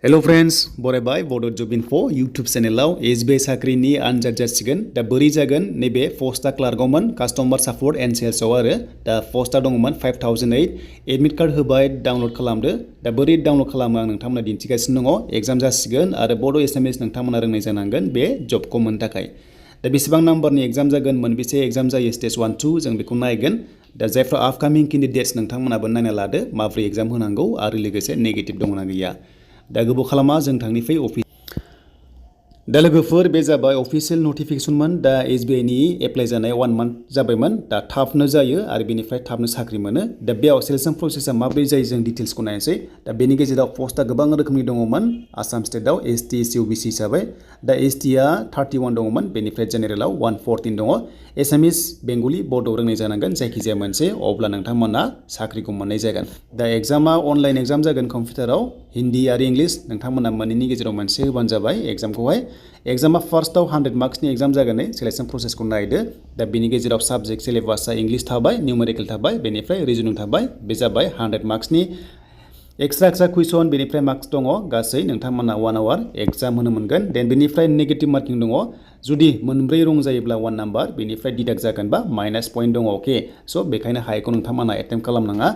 Hello friends, बरायबाय Bodo Job Info YouTube चेनेलाव SBI साख्रिनि आनजाद जासिगोन दा बोरै जागोन नैबे पोस्टआ क्लार्कआवमोन कास्टमार सापर्ट एन्ड सेल्सआव आरो दा पोस्टआ दङमोन 5008 एडमिट कार्ड होबाय डाउनलड खालामदो दा बोरै डाउनलड खालामो आं नोंथांमोननो दिन्थिगासिनो दङ एग्जाम जासिगोन आरो बड' एसामिस नोंथांमोना रोंनाय जानांगोन बे जबखौ मोननो थाखाय दा बेसेबां नाम्बारनि एग्जाम जागोन मोनबेसे एग्जाम जायो स्टेज 1 2 जों बेखौ नायगोन दा जायफ्रा आपकामिं केन्डिडेट्स नोंथांमोनाबो नायना लादो माब्रै एग्जाम होनांगौ आरो लोगोसे नेगेटिभ दङना गैया दा गोबाव खालामा जों थांनिफ्राय अफिस दा लोगोफोर बे जाबाय अफिसियेल नटिफिकेशनमोन दा SBI नि एप्लाइ जानाय 1 मान्थ जाबायमोन दा थाबनो जायो आरो बेनिफ्राय थाबनो साख्रि मोनो दा बेयाव सेलेक्शन प्रसेसआ माब्रै जायो जों डिटेल्सखौ नायनोसै दा बेनि गेजेराव पोस्टआ गोबां रोखोमनि दङमोन आसाम स्टेटआव ST SC OBC हिसाबै दा STआ 31 दङमोन बेनिफ्राय जेनेरेलाव 114 दङ एसामिस बेंगलि बड' रोंनाय जानांगोन जायखिजाया मोनसे अब्ला नोंथांमोना साख्रिखौ मोननाय जागोन दा एग्जामा अनलाइन एग्जाम जागोन कम्पिउटाराव हिन्दी आरो इंलिश नोंथांमोना मोननैनि गेजेराव मोनसे होबानो जाबाय एग्जामखौहाय एग्जामा फार्स्टआव 100 मार्क्सनि एग्जाम जागोन सेलेक्शन प्रसेसखौ नायदो दा बेनि गेजेराव साबजेक्ट सिलेबासआ इंलिश थाबाय निउमेरिकेल थाबाय बेनिफ्राय रिजनिं थाबाय बे जाबाय 100 मार्क्सनि एक्सट्रा कुइसन बेनिफ्राय मार्क्स दङ गासै नोंथांमोना 1 आवर एग्जाम होनो मोनगोन देन बेनिफ्राय नेगेटिभ मार्किं दङ जुदि मोनब्रै रं जायोब्ला 1 नाम्बार बेनिफ्राय डिडाक्ट जागोनबा माइनास पइन्ट दङ अके स' बेखायनो हाइखौ नोंथांमोना एटेम्प्ट खालामनाङा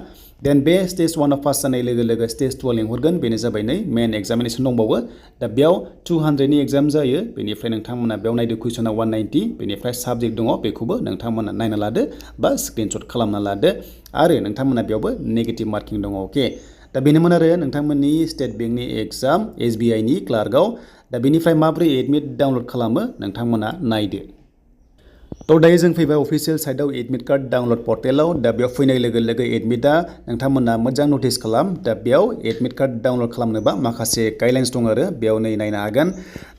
देन बे स्टेज 1 आव पास जानाय लोगो लोगो स्टेज 2 आव लिंहरगोन बेनो जाबाय नै मेन एग्जामिनेसन दंबावो दा बेयाव 200 नि एग्जाम जायो बेनिफ्राय नोंथांमोना बेयाव नायदो कुइसना 190 बेनिफ्राय साबजेक्ट दङ बेखौबो नोंथांमोना नायना लादो बा स्क्रिनशट खालामना लादो आरो नोंथांमोना बेयावबो नेगेटिभ मार्किं दङ अके दा बेनोमोन आरो नोंथांमोननि स्टेट बेंकनि एग्जाम SBI नि क्लार्कआव दा बेनिफ्राय माब्रै एडमिट डाउनलड खालामो नोंथांमोना नायदो थ' दायो जों फैबाय अफिसियेल साइटआव एडमिट कार्ड डाउनलड पर्टेलाव दा बेयाव फैनाय लोगो लोगो एडमिटआ नोंथांमोना मोजां नटिस खालाम दा बेयाव एडमिट कार्ड डाउनलड खालामनोबा माखासे गाइडलाइन्स दं आरो बेयाव नै नायनो हागोन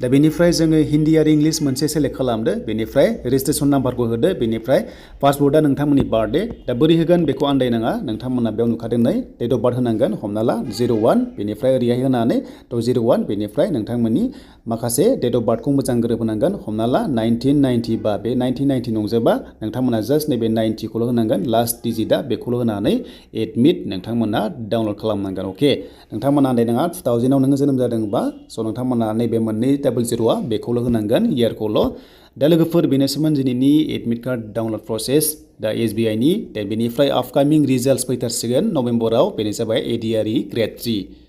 दा बेनिफ्राय जोङो हिन्दी आरो इंलिश मोनसे सेलेक्ट खालामदो बेनिफ्राय रेजिस्ट्रेसन नाम्बारखौ होदो बेनिफ्राय पासवर्डआ नोंथांमोननि बार्थडे दा बोरै होगोन बेखौ आन्दायनाङा नोंथांमोना बेयाव नुखादों नै डेट अफ बार्थ होनांगोन हमना ला 01 बेनिफ्राय ओरैहाय होनानै थ' 01 बेनिफ्राय नोंथांमोननि माखासे डेट अफ बार्थखौ मोजां गोरोबहोनांगोन हमना ला 1990 बा बे 1990 नंजोबा नोंथांमोना जास्ट नैबे 90 खौल' होनांगोन लास्ट डिजिटआ बेखौल' होनानै एडमिट नोंथांमोना डाउनलड खालामनांगोन अके नोंथांमोना आन्दायनाङा 2000 आव नोङो जोनोम जादोंबा स' नोंथांमोना नैबे मोननै 00आ बेखौल' होनांगोन इयारखौल' दा लोगोफोर बेनोसोमोन दिनैनि एडमिट कार्ड डाउनलड प्रसेस दा SBI नि दा बेनिफ्राय आपकामिं रिजाल्टस फैथारसिगोन नभेम्बराव बेनो जाबाय ADRE ग्रेड 3